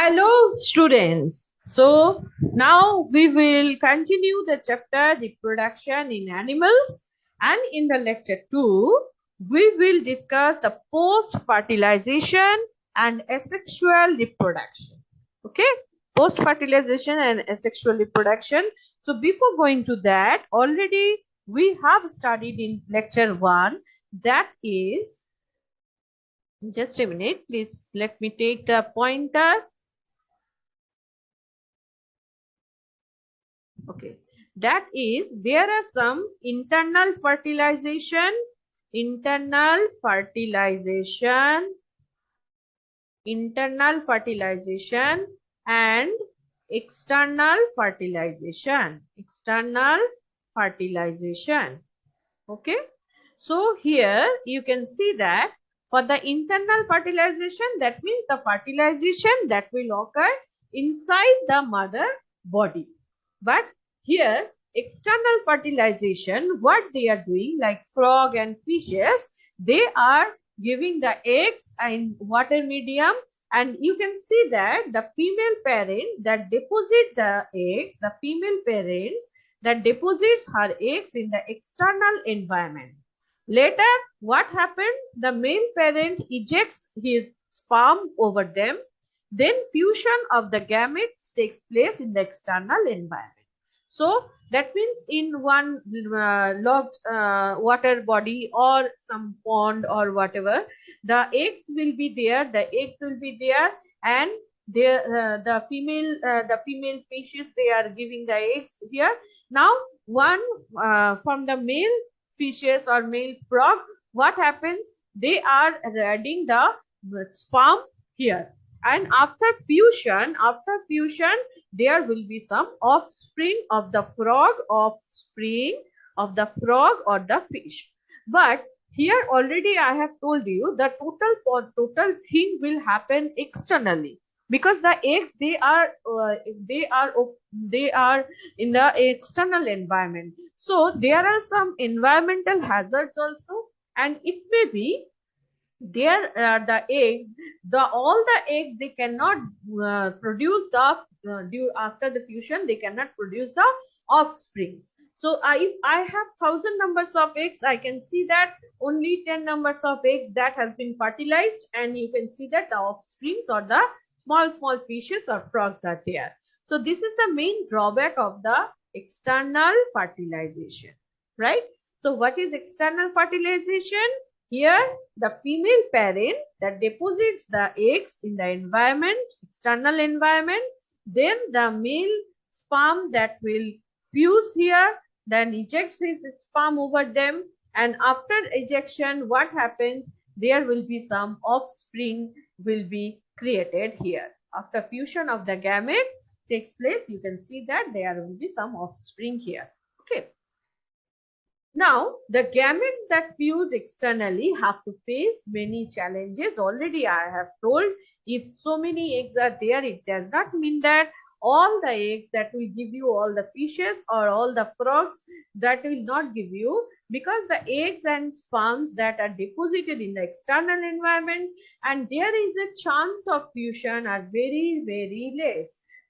Hello, students. So now we will continue the chapter reproduction in animals, and in the lecture 2, we will discuss the post-fertilization and asexual reproduction. Okay, post-fertilization and asexual reproduction. So before going to that, already we have studied in lecture 1, that is, just a minute, please let me take the pointer. Okay, that is, there are some internal fertilization, internal fertilization, internal fertilization, and external fertilization, external fertilization. Okay, so here you can see that for the internal fertilization, that means the fertilization that will occur inside the mother body. But here, external fertilization, what they are doing, like frog and fishes, they are giving the eggs in water medium, and you can see that the female parent that deposit the eggs, the female parents that deposits her eggs in the external environment. Later, what happened? The male parent ejects his sperm over them. Then fusion of the gametes takes place in the external environment. So that means in one locked water body or some pond or whatever, the eggs will be there. The eggs will be there, and the female fishes, they are giving the eggs here. Now one from the male fishes or male frog, what happens? They are adding the sperm here, and after fusion, there will be some offspring of the frog, offspring of the frog or the fish. But here already I have told you the total thing will happen externally, because the eggs, they are in the external environment. So there are some environmental hazards also, and it may be there are the eggs, all the eggs, they cannot produce the after the fusion, they cannot produce the offsprings. So if I have 1,000 numbers of eggs, I can see that only 10 numbers of eggs that has been fertilized, and you can see that the offsprings or the small fishes or frogs are there. So this is the main drawback of the external fertilization, right? So what is external fertilization? Here, the female parent that deposits the eggs in the environment, external environment, then the male sperm that will fuse here, then ejects his sperm over them, and after ejection, what happens? There will be some offspring will be created here. After fusion of the gametes takes place, you can see that there will be some offspring here. Okay. Now, the gametes that fuse externally have to face many challenges. Already I have told, if so many eggs are there, it does not mean that all the eggs that will give you all the fishes or all the frogs, that will not give you, because the eggs and sperms that are deposited in the external environment and there is a chance of fusion are very, very less.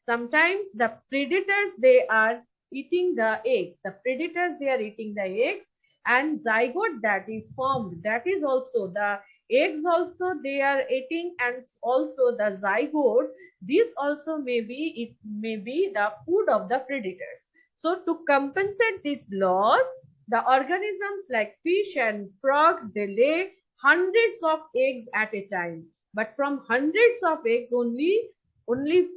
Sometimes the predators, they are eating the eggs. The predators, they are eating the eggs, and zygote that is formed, that is also the eggs also they are eating, and also the zygote, this also may be the food of the predators. So to compensate this loss, the organisms like fish and frogs, they lay hundreds of eggs at a time. But from hundreds of eggs, only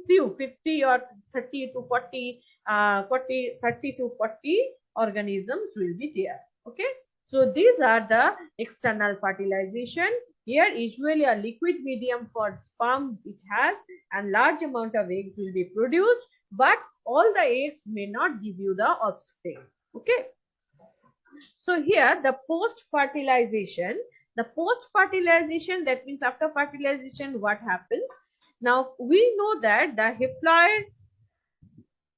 few, 50 or 30 to 40, 30 to 40 organisms will be there. Okay. So these are the external fertilization. Here usually a liquid medium for sperm it has, and large amount of eggs will be produced, but all the eggs may not give you the offspring. Okay. So here the post-fertilization, that means after fertilization, what happens? Now we know that the haploid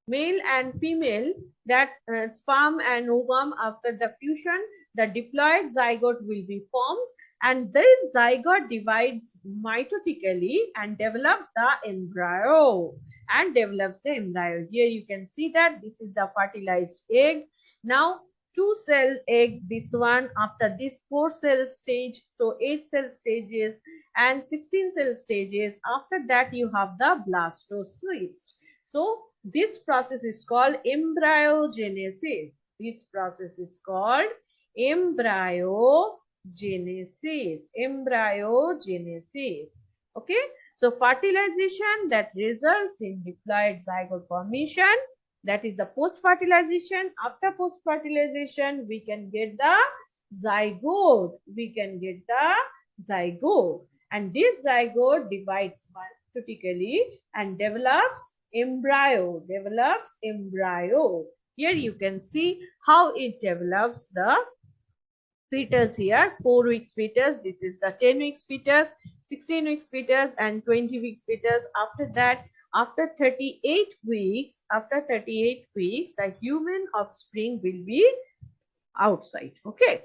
male and female, that sperm and ovum, after the fusion, the diploid zygote will be formed, and this zygote divides mitotically and develops the embryo. Here you can see that this is the fertilized egg. Now 2-cell egg, this one, after this 4-cell stage, so 8-cell stages and 16-cell stages. After that you have the blastocyst. So this process is called embryogenesis. This process is called embryogenesis. Okay. So fertilization that results in diploid zygote formation. That is the post-fertilization. After post-fertilization, we can get the zygote. And this zygote divides mitotically and develops embryo. Here you can see how it develops the fetus here. 4 weeks fetus. This is the 10 weeks fetus, 16 weeks fetus, and 20 weeks fetus. After that, after 38 weeks, the human offspring will be outside, okay,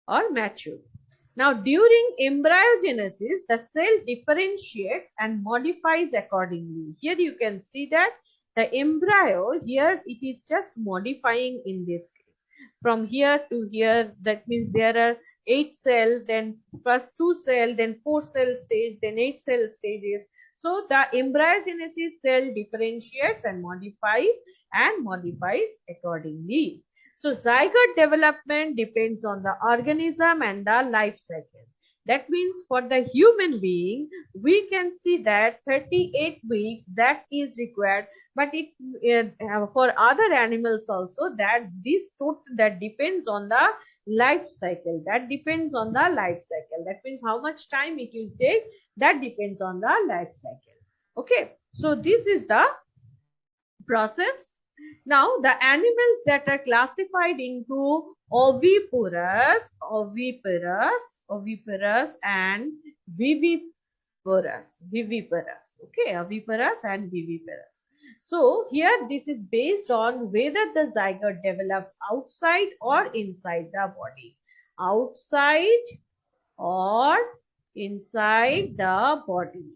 or mature. Now, during embryogenesis, the cell differentiates and modifies accordingly. Here you can see that the embryo, here it is just modifying in this case. From here to here, that means there are 8 cells, then first 2 cells, then 4 cell stage, then 8 cell stages. So the embryogenesis cell differentiates and modifies accordingly. So zygote development depends on the organism and the life cycle. That means for the human being, we can see that 38 weeks that is required, but it for other animals also that that depends on the life cycle. That means how much time it will take, that depends on the life cycle. Okay, so this is the process. Now the animals that are classified into oviparous and viviparous. Okay, oviparous and viviparous. So here this is based on whether the zygote develops outside or inside the body. Outside or inside the body.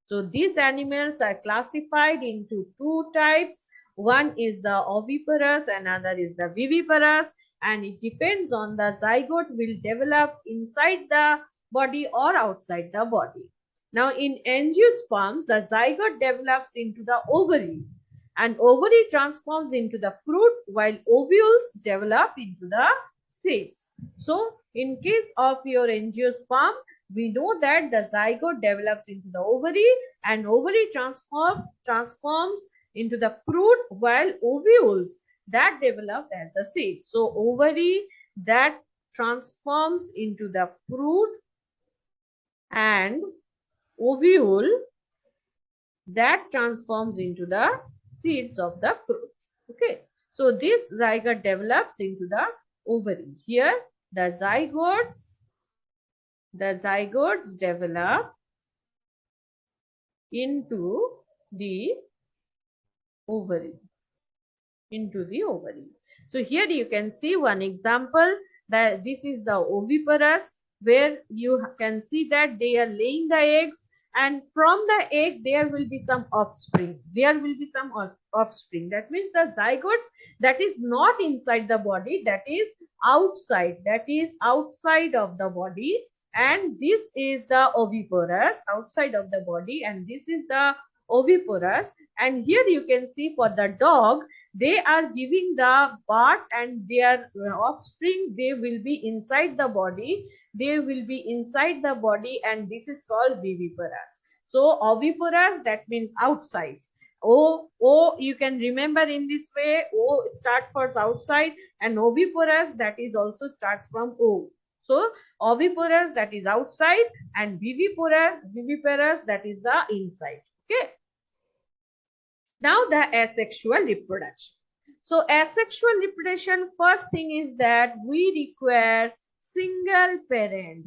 So these animals are classified into 2 types. One is the oviparous, another is the viviparous, and it depends on the zygote will develop inside the body or outside the body. Now in angiosperms, the zygote develops into the ovary, and ovary transforms into the fruit, while ovules develop into the seeds. So in case of your angiosperm, we know that the zygote develops into the ovary, and ovary transforms into the fruit, while ovules that develop as the seed. So ovary that transforms into the fruit and ovule that transforms into the seeds of the fruit. Okay. So this zygote develops into the ovary. Here the zygotes develop into the ovary. So here you can see one example that this is the oviparous, where you can see that they are laying the eggs, and from the egg there will be some offspring. That means the zygotes that is not inside the body, that is outside of the body, and this is the oviparous, outside of the body, and this is the oviparous. And here you can see for the dog, they are giving the birth, and their offspring, they will be inside the body, and this is called viviparous. So oviparous, that means outside. O you can remember in this way, O starts for outside, and oviparous that is also starts from O. So oviparous that is outside, and viviparous that is the inside. Okay. Now the asexual reproduction. So asexual reproduction, first thing is that we require single parent.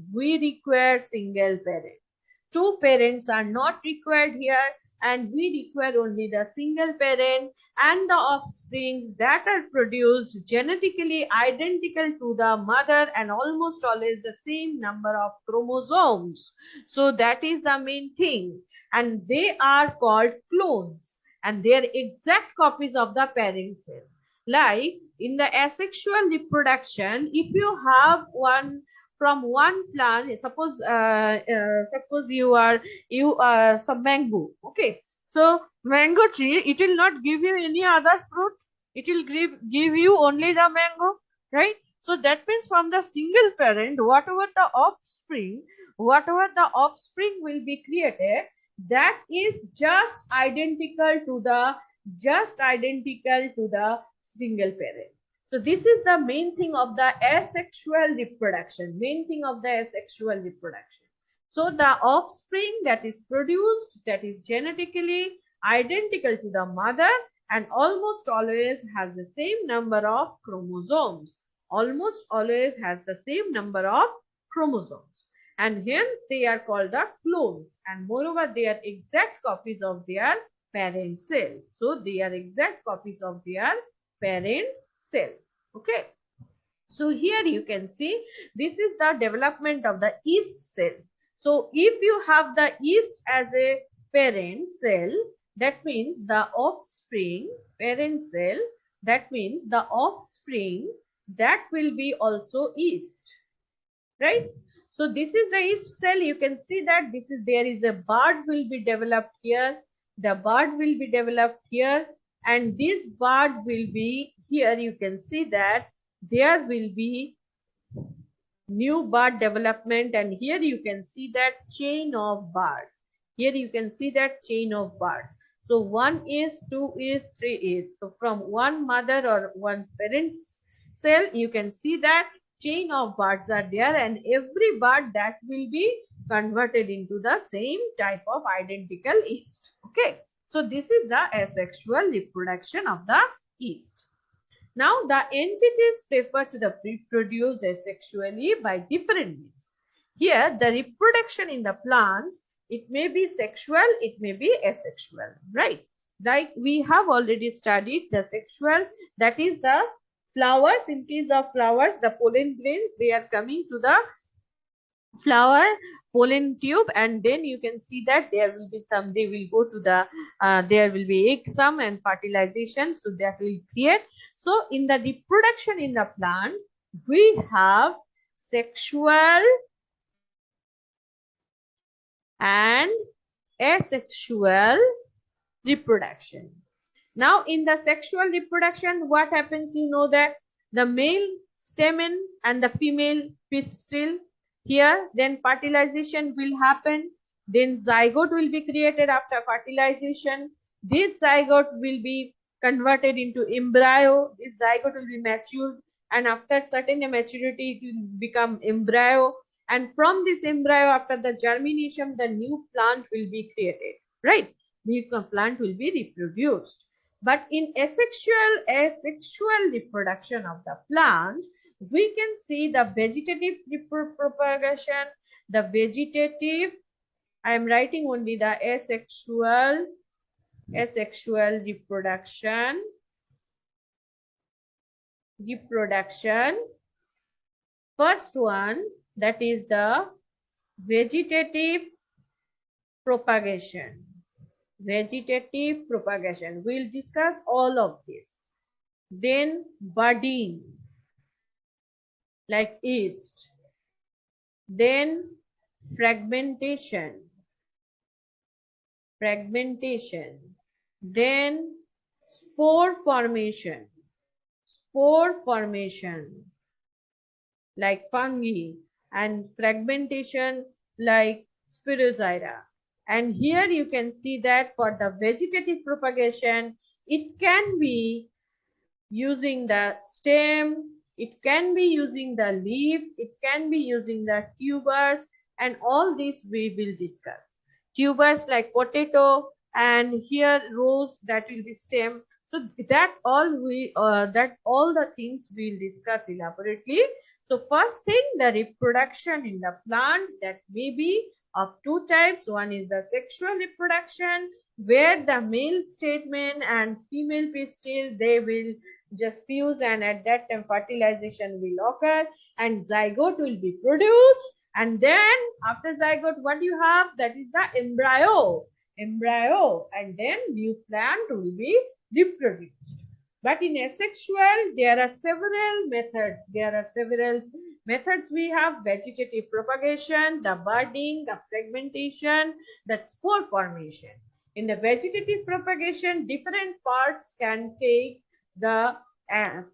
2 parents are not required here. and we require only the single parent and the offspring that are produced genetically identical to the mother and almost always the same number of chromosomes. So that is the main thing, and they are called clones, and they are exact copies of the parent cell. Like in the asexual reproduction, if you have one from one plant, suppose you are some mango, okay, so mango tree, it will not give you any other fruit, it will give you only the mango, right? So that means from the single parent, whatever the offspring will be created, that is just identical to the single parent. So this is the main thing of the asexual reproduction, So the offspring that is produced, that is genetically identical to the mother and almost always has the same number of chromosomes. Almost always has the same number of chromosomes. And hence they are called the clones. And moreover, they are exact copies of their parent cell. So they are exact copies of their parent cell. Okay. So here you can see this is the development of the yeast cell. So if you have the yeast as a parent cell, that means the offspring, parent cell, that means the offspring that will be also yeast, right? So this is the yeast cell. You can see that there is a bud will be developed here. The bud will be developed here, and this bud will be here. You can see that there will be new bud development, and here you can see that chain of buds. Here you can see that chain of buds. So 1 is, 2 is, 3 is. So from one mother or one parent cell, you can see that chain of buds are there, and every bud that will be converted into the same type of identical yeast. Okay. So this is the asexual reproduction of the yeast. Now the entities prefer to reproduce asexually by different means. Here the reproduction in the plant, it may be sexual, it may be asexual, right? Like we have already studied the sexual, that is the flowers. In case of flowers, the pollen grains, they are coming to the flower pollen tube, and then you can see that there will be some, they will go to the there will be egg some and fertilization, so that will create. So in the reproduction in the plant, we have sexual and asexual reproduction. Now in the sexual reproduction, what happens, you know that the male stamen and the female pistil here, then fertilization will happen, then zygote will be created after fertilization. This zygote will be converted into embryo. This zygote will be matured, and after certain maturity it will become embryo, and from this embryo, after the germination, the new plant will be created, right? New plant will be reproduced. But in asexual reproduction of the plant, we can see the vegetative propagation, the vegetative, I am writing only the asexual reproduction. First one, that is the vegetative propagation. Vegetative propagation. We'll discuss all of this. Then budding, like yeast. Then fragmentation. Then spore formation. Like fungi, and fragmentation like spirogyra. And here you can see that for the vegetative propagation, it can be using the stem, it can be using the leaf, it can be using the tubers, and all this we will discuss. Tubers like potato, and here rose, that will be stem. So that all the things we'll discuss elaborately. So first thing, the reproduction in the plant, that may be of two types. One is the sexual reproduction, where the male stamen and female pistil, they will just fuse, and at that time fertilization will occur and zygote will be produced. And then after zygote, what you have, that is the embryo, and then new plant will be reproduced. But in asexual, there are several methods. We have vegetative propagation, the budding, the fragmentation, the spore formation. In the vegetative propagation, different parts can take the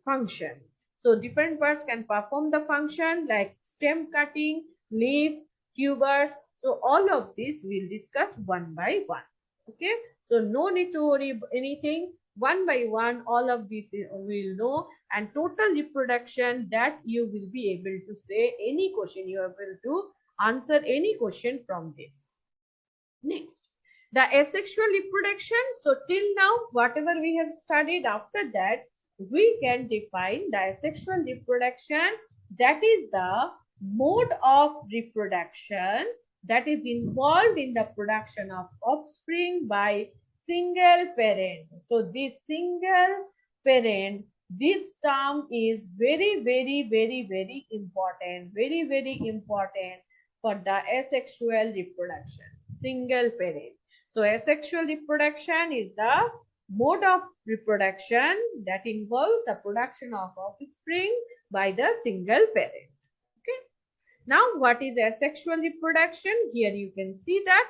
function. So different parts can perform the function like stem cutting, leaf, tubers. So all of this we'll discuss one by one. Okay. So no need to worry anything. One by one, all of this we'll know, and total reproduction, that you will be able to say any question, you are able to answer any question from this. Next, the asexual reproduction. So till now, whatever we have studied, after that we can define the asexual reproduction, that is the mode of reproduction that is involved in the production of offspring by single parent. So this single parent, this term is very important, very important for the asexual reproduction, single parent. So asexual reproduction is the mode of reproduction that involves the production of offspring by the single parent. Okay. Now what is asexual reproduction? Here you can see that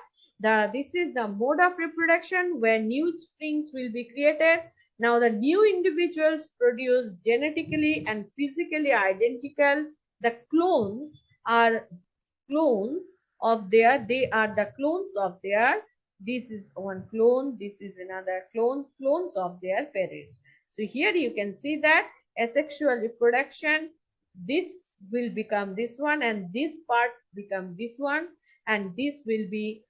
this is the mode of reproduction where new springs will be created. Now the new individuals produce genetically and physically identical. The clones are clones of their, they are the clones of their, this is one clone, this is another clone, clones of their parents. So here you can see that asexual reproduction, this will become this one and this part become this one, and this will be,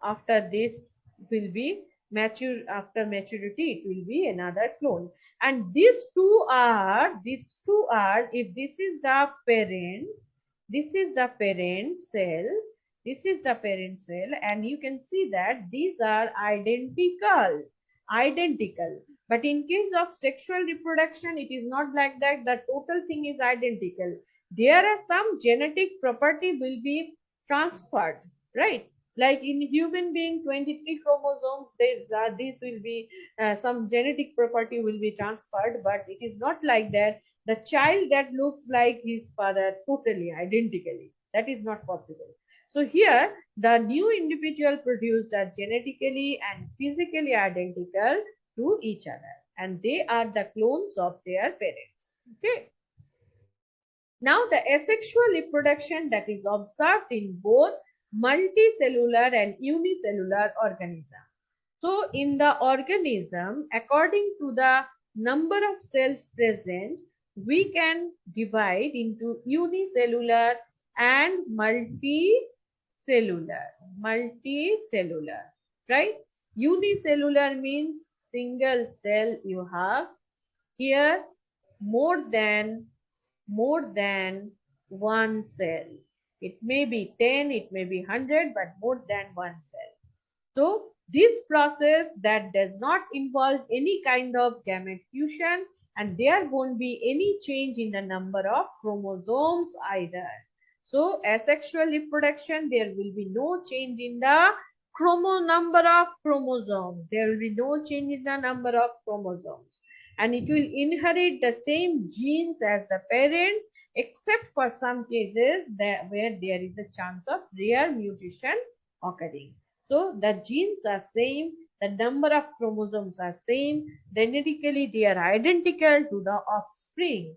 after this will be mature, after maturity it will be another clone. And these two are, if this is the parent, this is the parent cell, this is the parent cell, and you can see that these are identical. But in case of sexual reproduction, it is not like that. The total thing is identical. There are some genetic property will be transferred, right? Like in human being, 23 chromosomes, these will be some genetic property will be transferred, but it is not like that. The child that looks like his father totally identically, that is not possible. So here the new individual produced are genetically and physically identical to each other, and they are the clones of their parents. Okay. Now the asexual reproduction that is observed in both multicellular and unicellular organism. So in the organism, according to the number of cells present, we can divide into unicellular and multicellular, right? Unicellular means single cell you have. Here more than one cell. It may be 10, it may be 100, but more than one cell. So this process that does not involve any kind of gamete fusion, and there won't be any change in the number of chromosomes either. So asexual reproduction, there will be no change in the number of chromosomes. There will be no change in the number of chromosomes, and it will inherit the same genes as the parent, except for some cases where there is a chance of rare mutation occurring. So the genes are same, the number of chromosomes are same, genetically they are identical to the offspring.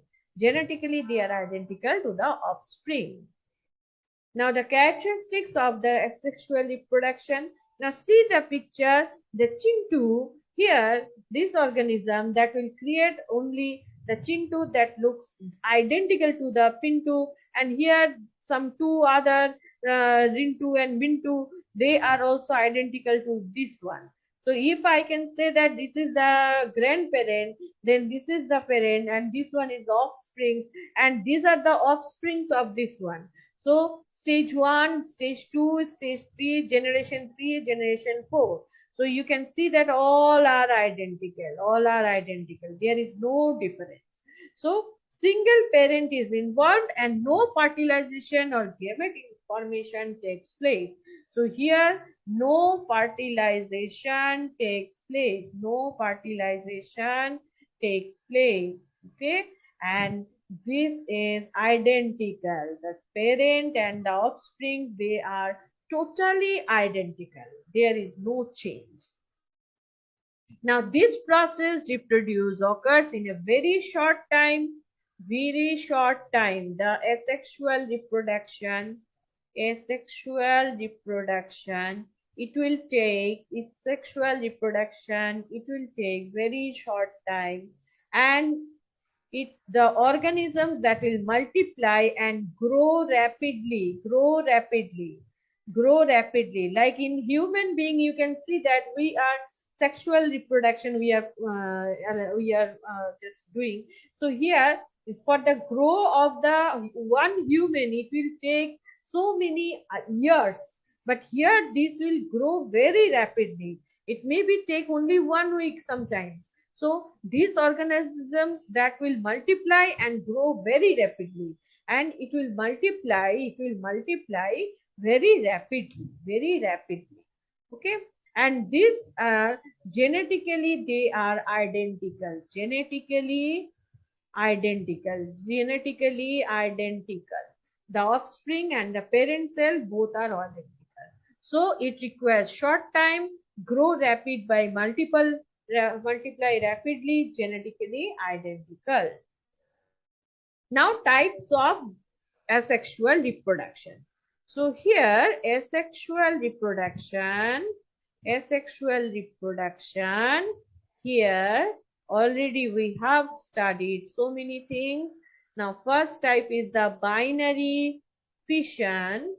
Now the characteristics of the asexual reproduction. Now see the picture, the chintu. Here, this organism that will create only the chintu that looks identical to the pintu, and here some two other rintu and bintu, they are also identical to this one. So if I can say that this is the grandparent, then this is the parent, and this one is the offspring, and these are the offsprings of this one. So stage 1, stage 2, stage 3, generation 3, generation 4. So you can see that all are identical. All are identical. There is no difference. So single parent is involved and no fertilization or gamete formation takes place. So here no fertilization takes place. No fertilization takes place. Okay. And this is identical. The parent and the offspring, they are totally identical. There is no change. Now, this process reproduce occurs in a very short time. Very short time. The asexual reproduction, it will take very short time, and the organisms that will multiply and grow rapidly. Like in human being, you can see that we are sexual reproduction, we are just doing. So here, for the grow of the one human, it will take so many years, but here this will grow very rapidly. It may be take only 1 week sometimes. So these organisms that will multiply and grow very rapidly, and it will multiply very rapidly. Okay. And these are genetically, they are genetically identical. The offspring and the parent cell both are identical. So it requires short time, grow rapid by multiply rapidly, genetically identical. Now types of asexual reproduction. So here asexual reproduction, here already we have studied so many things. Now first type is the binary fission.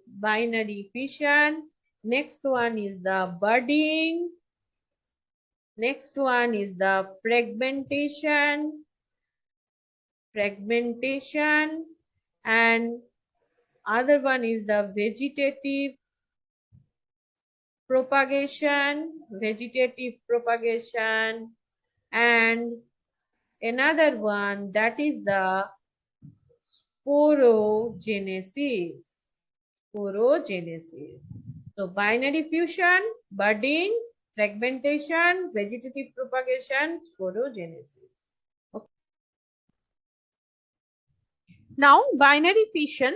Next one is the budding. Next one is the fragmentation, and other one is the vegetative propagation, and another one, that is the sporogenesis. So binary fusion, budding, fragmentation, vegetative propagation, sporogenesis. Okay. Now binary fission,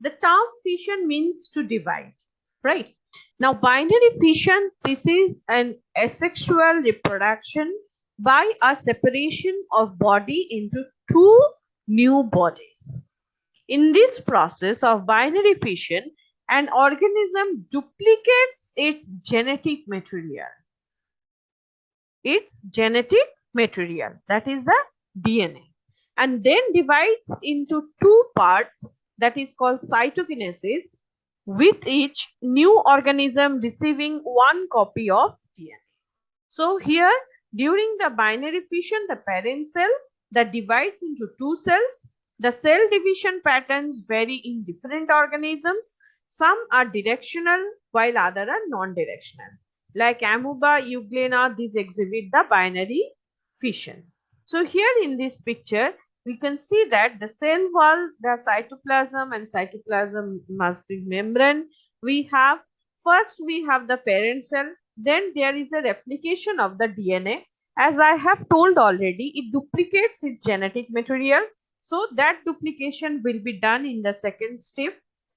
the term fission means to divide, right? Now binary fission, this is an asexual reproduction by a separation of body into two new bodies. In this process of binary fission, an organism duplicates its genetic material. That is the DNA, and then divides into two parts, that is called cytokinesis, with each new organism receiving one copy of DNA. So here, during the binary fission, the parent cell that divides into two cells, the cell division patterns vary in different organisms. Some are directional while others are non-directional. Like amoeba, euglena, these exhibit the binary fission. So here in this picture, we can see that the cell wall, the cytoplasm and cytoplasm must be membrane. First we have the parent cell, then there is a replication of the DNA. As I have told already, it duplicates its genetic material. So that duplication will be done in the second step.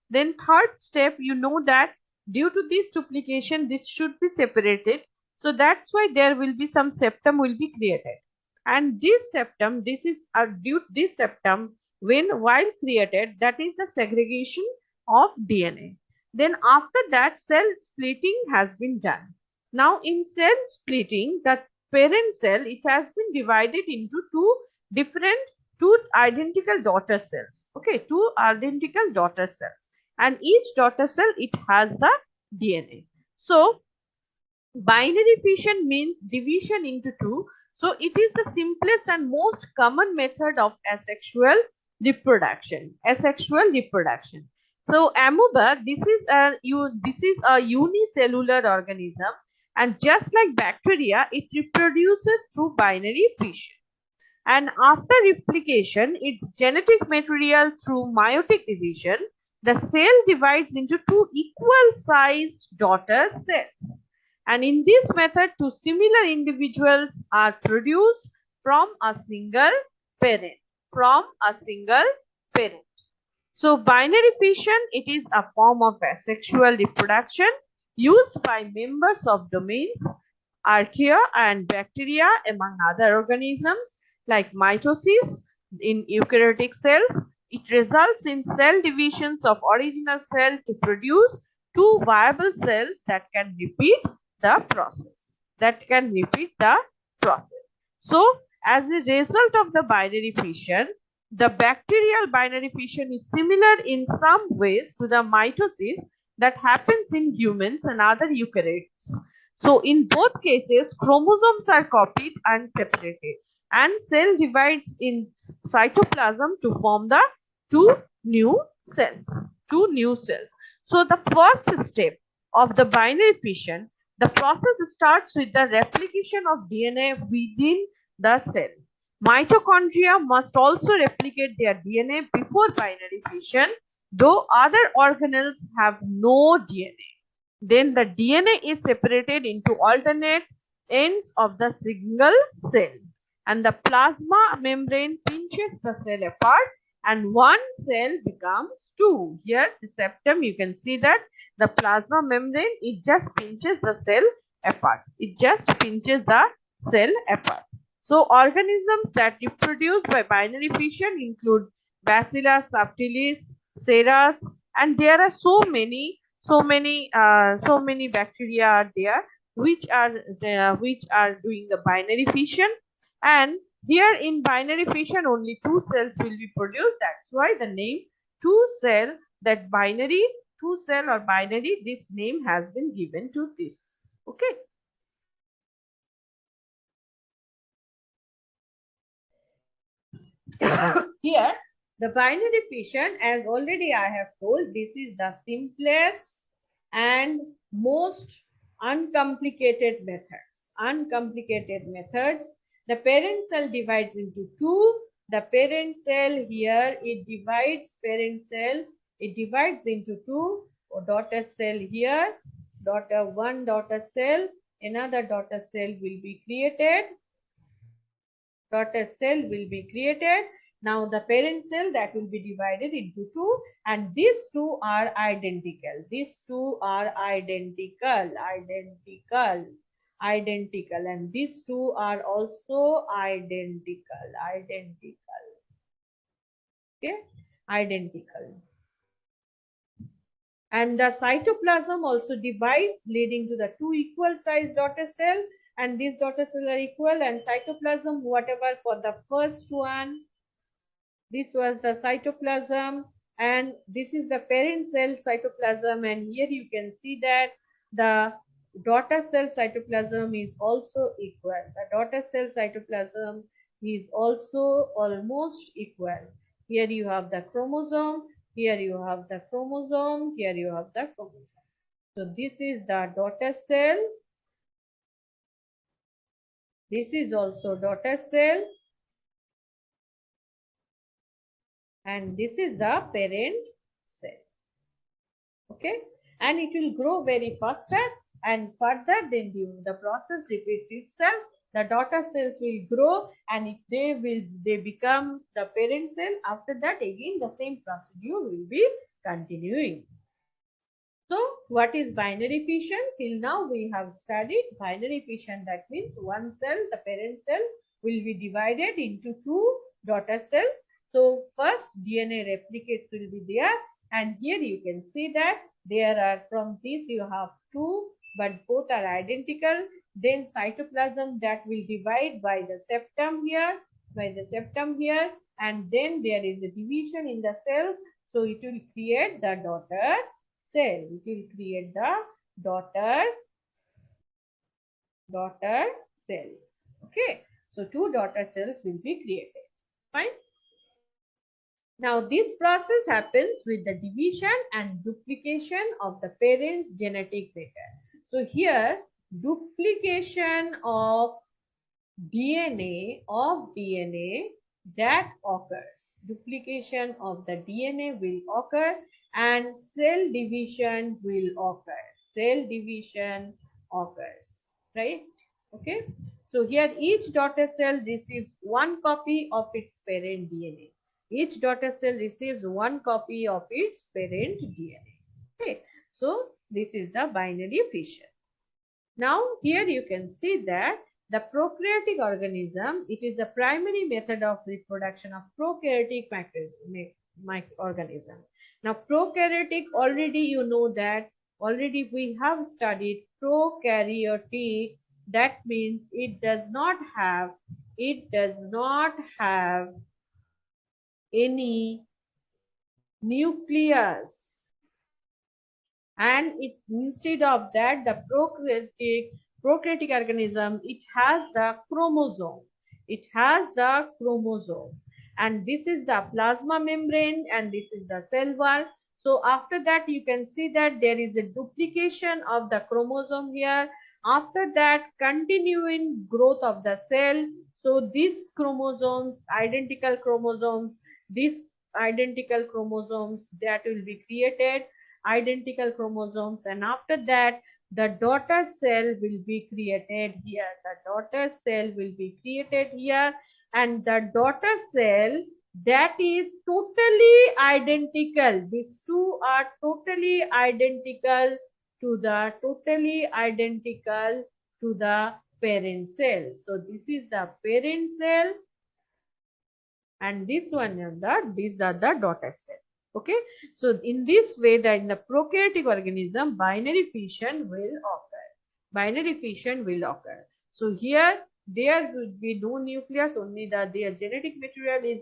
Then third step, you know that due to this duplication, this should be separated. So that's why there will be some septum will be created. And this septum, when while created, that is the segregation of DNA. Then after that, cell splitting has been done. Now in cell splitting, the parent cell, it has been divided into two identical daughter cells. Okay, two identical daughter cells. And each daughter cell, it has the DNA. So binary fission means division into two. So it is the simplest and most common method of asexual reproduction. So amoeba, this is a unicellular organism, and just like bacteria, it reproduces through binary fission. And after replication, its genetic material through meiotic division, the cell divides into two equal-sized daughter cells. And in this method, two similar individuals are produced from a single parent. From a single parent. So binary fission, it is a form of asexual reproduction used by members of domains, archaea and bacteria among other organisms like mitosis in eukaryotic cells. It results in cell divisions of original cell to produce two viable cells that can repeat the process. So as a result of the binary fission, the bacterial binary fission is similar in some ways to the mitosis that happens in humans and other eukaryotes. So in both cases, chromosomes are copied and separated, and cell divides in cytoplasm to form the two new cells. So the first step of the binary fission, the process starts with the replication of DNA within the cell. Mitochondria must also replicate their DNA before binary fission, though other organelles have no DNA. Then the DNA is separated into alternate ends of the single cell, and the plasma membrane pinches the cell apart and one cell becomes two. Here the septum, you can see that the plasma membrane, it just pinches the cell apart. So organisms that reproduce by binary fission include Bacillus subtilis, Ceras, and there are so many bacteria are there which are doing the binary fission. And here in binary fission, only two cells will be produced. That's why the name two cell, that binary, two cell or binary, this name has been given to this. Okay. Here, the binary fission, as already I have told, this is the simplest and most uncomplicated methods. The parent cell divides into two. The parent cell here, it divides into two. Daughter cell here, one daughter cell, another daughter cell will be created. Now the parent cell, that will be divided into two, and these two are identical. And these two are also identical. Okay, identical. And the cytoplasm also divides, leading to the two equal sized daughter cell, and these daughter cells are equal, and cytoplasm, whatever for the first one, this was the cytoplasm, and this is the parent cell cytoplasm, and here you can see that the daughter cell cytoplasm is also equal. The daughter cell cytoplasm is also almost equal. Here you have the chromosome, here you have the chromosome, here you have the chromosome. So this is the daughter cell. This is also daughter cell. And this is the parent cell. Okay. And it will grow very faster, and further then the process repeats itself. The daughter cells will grow, and if they become the parent cell. After that, again the same procedure will be continuing. So what is binary fission? Till now we have studied binary fission. That means one cell, the parent cell, will be divided into two daughter cells. So first DNA replicates will be there, and here you can see that there are, from this you have two, but both are identical. Then cytoplasm, that will divide by the septum here, and then there is a division in the cells. So it will create the daughter cell. It will create the daughter cell. Okay. So two daughter cells will be created. Fine. Now this process happens with the division and duplication of the parent's genetic matter. So here duplication of DNA that occurs. Duplication of the DNA will occur and cell division will occur. Cell division occurs, right? Okay. So here each daughter cell receives one copy of its parent DNA. Each daughter cell receives one copy of its parent DNA. Okay. So this is the binary fission. Now here you can see that the prokaryotic organism, it is the primary method of reproduction of prokaryotic organism. Now prokaryotic, already you know that, already we have studied prokaryotic, that means it does not have any nucleus, and it, instead of that, the prokaryotic organism, it has the chromosome. It has the chromosome, and this is the plasma membrane, and this is the cell wall. So after that you can see that there is a duplication of the chromosome here. After that, continuing growth of the cell. So these chromosomes, identical chromosomes, these identical chromosomes that will be created, identical chromosomes, and after that the daughter cell will be created here. The daughter cell will be created here, and the daughter cell, that is totally identical. These two are totally identical to the parent cell. So this is the parent cell, and this one is these are the daughter cell. Okay, so in this way, that in the prokaryotic organism, binary fission will occur. Binary fission will occur. So here there will be no nucleus, only their genetic material is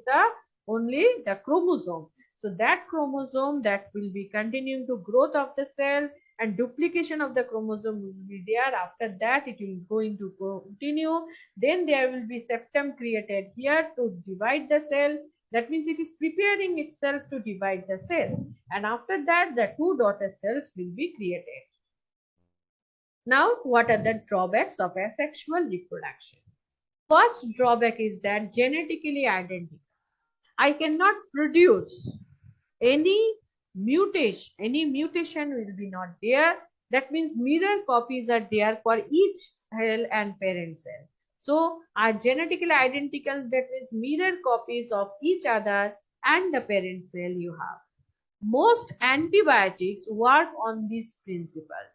only the chromosome. So that chromosome, that will be continuing to growth of the cell, and duplication of the chromosome will be there. After that it will going to continue. Then there will be septum created here to divide the cell. That means it is preparing itself to divide the cell, and after that the two daughter cells will be created. Now what are the drawbacks of asexual reproduction? First drawback is that genetically identical. I cannot produce any mutation. Any mutation will be not there. That means mirror copies are there for each cell and parent cell. So are genetically identical, that means mirror copies of each other and the parent cell you have. Most antibiotics work on this principle.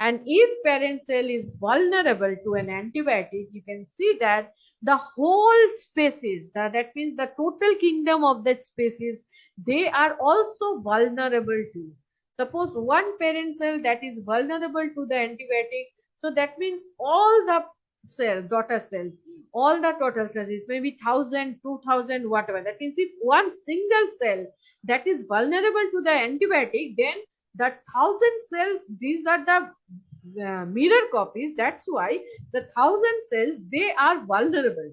And if parent cell is vulnerable to an antibiotic, you can see that the whole species, that means the total kingdom of that species, they are also vulnerable to. Suppose one parent cell that is vulnerable to the antibiotic, so that means all the cells, daughter cells, all the total cells, it may be 1,000, 2,000, whatever. That means if one single cell that is vulnerable to the antibiotic, then the 1,000 cells, these are the mirror copies. That's why the 1,000 cells, they are vulnerable,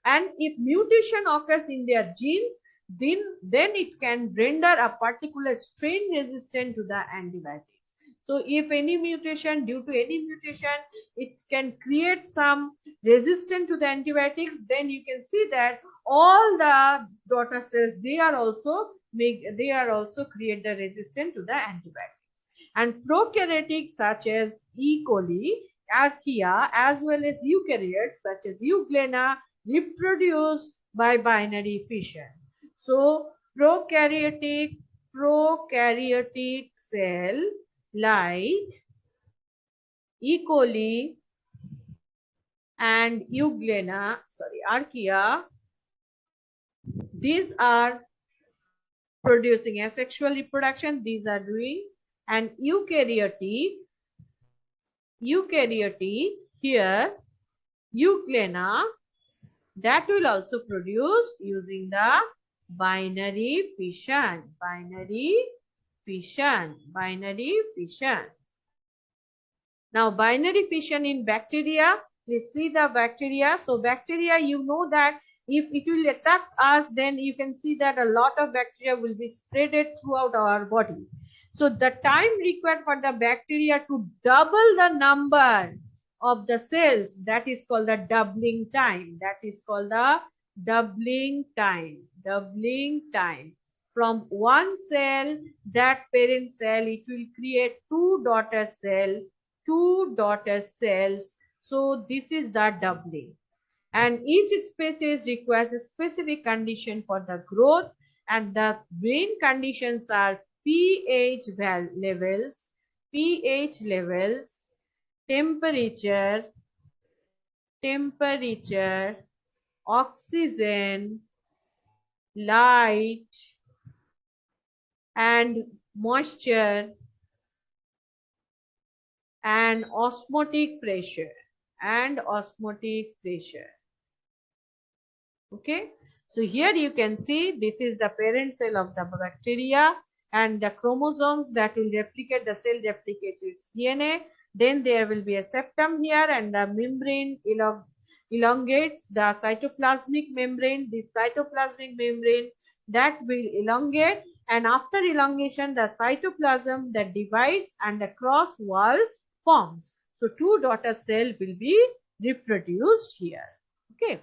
and if mutation occurs in their genes, then it can render a particular strain resistant to the antibiotics. So if any mutation, due to any mutation, it can create some resistance to the antibiotics, then you can see that all the daughter cells, they are also create the resistance to the antibiotics. And prokaryotic such as E. coli, archaea, as well as eukaryotes such as euglena, reproduce by binary fission. So prokaryotic cell like E. coli and archaea, these are producing asexual reproduction, these are doing, and eukaryotic here, euglena, that will also produce using the binary fission. Now binary fission in bacteria, let's see the bacteria. So bacteria, you know that If it will attack us, then you can see that a lot of bacteria will be spreaded throughout our body. So the time required for the bacteria to double the number of the cells, that is called the doubling time. That is called the doubling time. Doubling time. From one cell, that parent cell, it will create two daughter cells. So this is the doubling. And each species requires a specific condition for the growth, and the main conditions are pH levels, temperature, oxygen, light, and moisture, and osmotic pressure. Okay, so here you can see this is the parent cell of the bacteria, and the chromosomes that will replicate, the cell replicates its DNA. Then there will be a septum here, and the membrane elongates the cytoplasmic membrane. This cytoplasmic membrane that will elongate, and after elongation, the cytoplasm that divides and the cross wall forms. So two daughter cell will be reproduced here. Okay.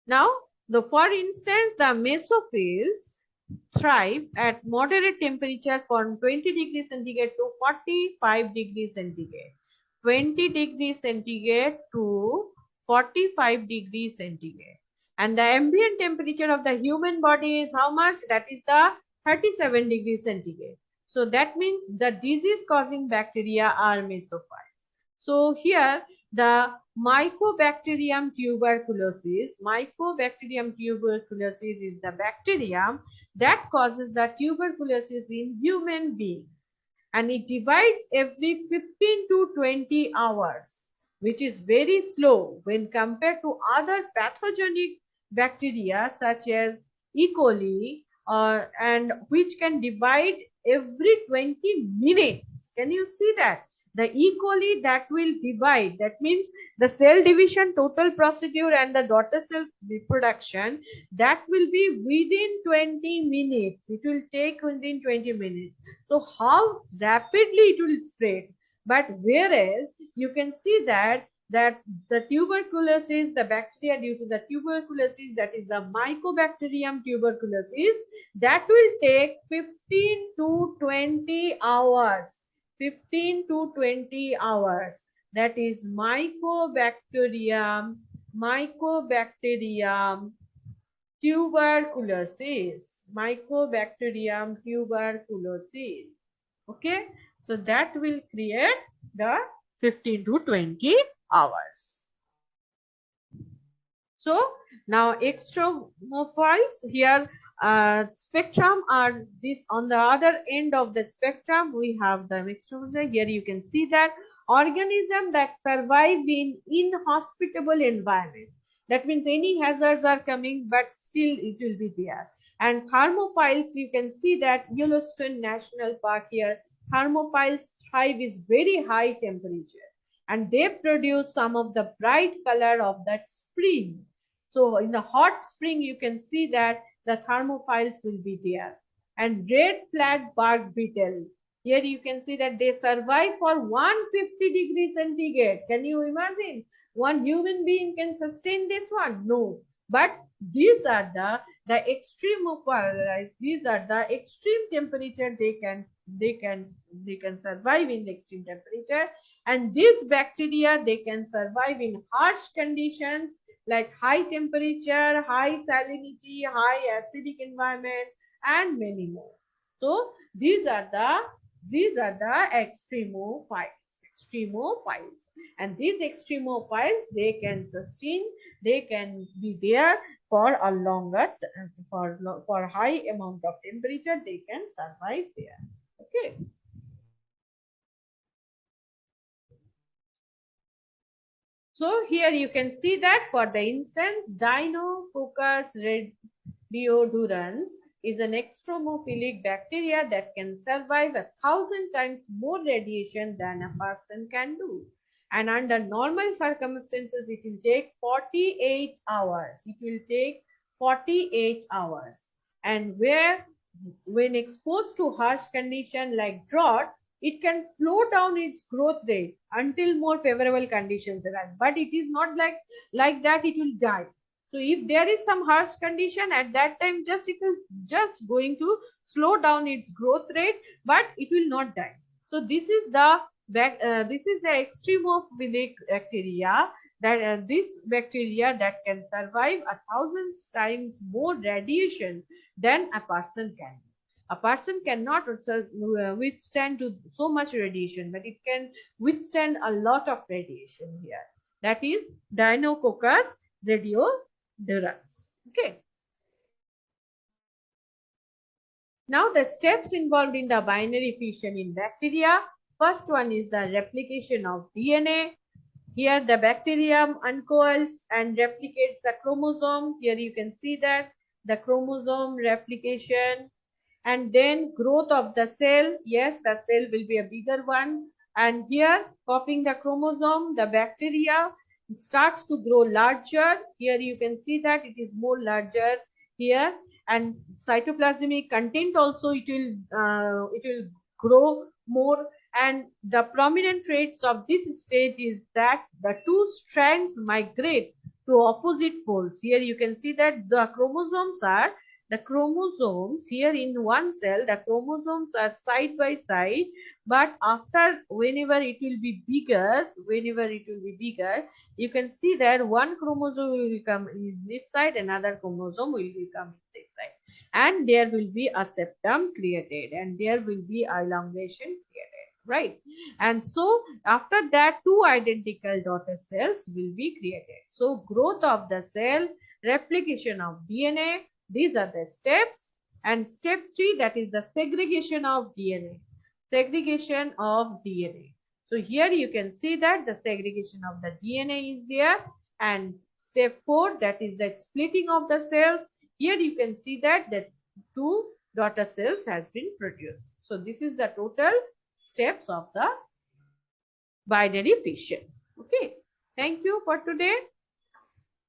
Now, for instance, the mesophils thrive at moderate temperature from 20 degrees centigrade to 45 degrees centigrade. 20 degrees centigrade to 45 degrees centigrade. And the ambient temperature of the human body is how much? That is the 37 degrees centigrade. So that means the disease causing bacteria are mesophiles. So here the Mycobacterium tuberculosis is the bacterium that causes the tuberculosis in human beings, and it divides every 15 to 20 hours, which is very slow when compared to other pathogenic bacteria such as E. coli, and which can divide every 20 minutes. Can you see that? The E. coli that will divide, that means the cell division total procedure and the daughter cell reproduction, that will be within 20 minutes. It will take within 20 minutes. So how rapidly it will spread. But whereas you can see that the tuberculosis, the bacteria due to the tuberculosis, that is the Mycobacterium tuberculosis, that will take 15 to 20 hours. 15 to 20 hours. That is Mycobacterium tuberculosis. Mycobacterium tuberculosis. Okay, so that will create the 15 to 20 hours. So now extremophiles here, spectrum are this on the other end of the spectrum. We have the extremophiles. Here you can see that organism that survive in inhospitable environment. That means any hazards are coming, but still it will be there. And thermophiles, you can see that Yellowstone National Park here, thermophiles thrive is very high temperature, and they produce some of the bright color of that spring. So in the hot spring, you can see that the thermophiles will be there. And red flat bark beetle. Here you can see that they survive for 150 degrees centigrade. Can you imagine? One human being can sustain this one? No. But these are the extremophiles. These are the extreme temperature they can survive in extreme temperature. And these bacteria, they can survive in harsh conditions like high temperature, high salinity, high acidic environment, and many more. So these are the extremophiles. And these extremophiles, they can sustain, they can be there for a longer, for high amount of temperature, they can survive there. Okay. So here you can see that for the instance, Deinococcus radiodurans is an extremophilic bacteria that can survive 1,000 times more radiation than a person can do. and under normal circumstances it will take 48 hours. It will take 48 hours. And when exposed to harsh condition like drought, it can slow down its growth rate until more favorable conditions arise. But it is not like that it will die. So if there is some harsh condition at that time, it will just going to slow down its growth rate, but it will not die. So this is the extremophilia bacteria, that this bacteria that can survive 1,000 times more radiation than a person can. A person cannot withstand to so much radiation, but it can withstand a lot of radiation here. That is Deinococcus radiodurans. Okay. Now the steps involved in the binary fission in bacteria. First one is the replication of DNA. Here the bacterium uncoils and replicates the chromosome. Here you can see that the chromosome replication, and then growth of the cell. Yes, the cell will be a bigger one. And here copying the chromosome, the bacteria starts to grow larger. Here you can see that it is more larger here, and cytoplasmic content also it will grow more. And the prominent traits of this stage is that the two strands migrate to opposite poles. Here you can see that the chromosomes here in one cell, the chromosomes are side by side, but whenever it will be bigger, you can see that one chromosome will come in this side, another chromosome will come in this side, and there will be a septum created, and there will be elongation created, right? And so after that, two identical daughter cells will be created. So growth of the cell, replication of DNA, these are the steps. And step 3, that is the segregation of DNA. Segregation of DNA. So here you can see that the segregation of the DNA is there. And step 4, that is the splitting of the cells. Here you can see that the two daughter cells has been produced. So this is the total steps of the binary fission. Okay. Thank you for today.